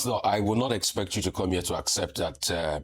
So I will not expect you to come here to accept that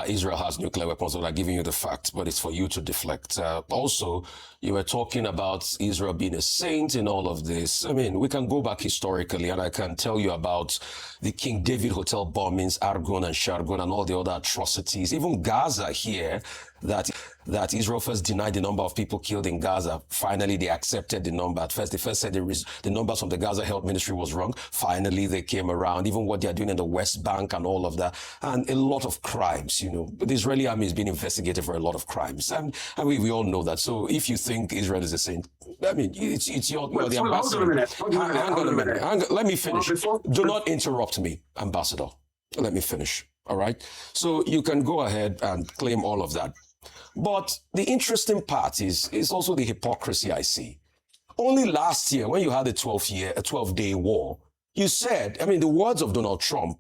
Israel has nuclear weapons without giving you the facts, but it's for you to deflect. Also, you were talking about Israel being a saint in all of this. I mean, we can go back historically, and I can tell you about the King David Hotel bombings, Argon and Shargon, and all the other atrocities. Even Gaza here, that Israel first denied the number of people killed in Gaza. Finally, they accepted the number. At first, they first said the numbers from the Gaza Health Ministry was wrong. Finally, they came around. Even what they're doing in the West Bank and all of that. And a lot of crimes, you know. The Israeli army is being investigated for a lot of crimes. And we all know that. So if you think Israel is a saint, I mean, it's you're the ambassador. Hang on a minute. Let me finish. Do not interrupt me, ambassador. Let me finish. All right? So you can go ahead and claim all of that. But the interesting part is also the hypocrisy I see. Only last year, when you had a 12-day war, you said, I mean, the words of Donald Trump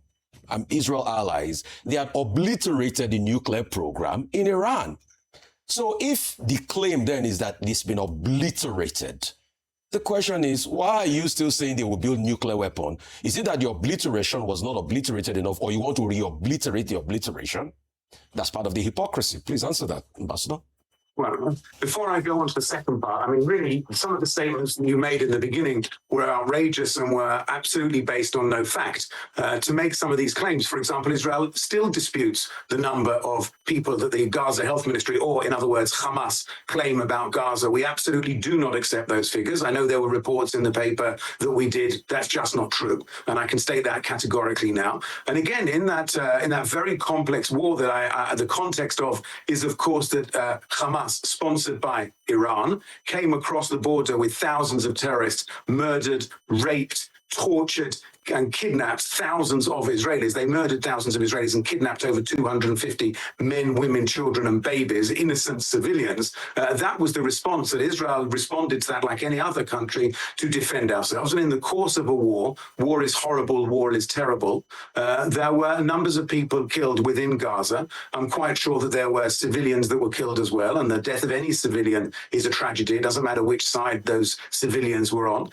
and Israel allies, they had obliterated the nuclear program in Iran. So if the claim then is that it's been obliterated, the question is, why are you still saying they will build nuclear weapon? Is it that the obliteration was not obliterated enough, or you want to re-obliterate the obliteration? That's part of the hypocrisy. Please answer that, Ambassador. Well, before I go on to the second part, I mean, really, some of the statements you made in the beginning were outrageous and were absolutely based on no fact. To make some of these claims, for example, Israel still disputes the number of people that the Gaza Health Ministry, or in other words, Hamas, claim about Gaza. We absolutely do not accept those figures. I know there were reports in the paper that we did. That's just not true. And I can state that categorically now. And again, in that very complex war that the context of is, of course, that Hamas, sponsored by Iran, came across the border with thousands of terrorists, murdered, raped, tortured, and kidnapped thousands of Israelis. They murdered thousands of Israelis and kidnapped over 250 men, women, children, and babies, innocent civilians. That was the response, that Israel responded to that like any other country to defend ourselves. And in the course of a war is horrible, war is terrible. There were numbers of people killed within Gaza. I'm quite sure that there were civilians that were killed as well, and the death of any civilian is a tragedy. It doesn't matter which side those civilians were on.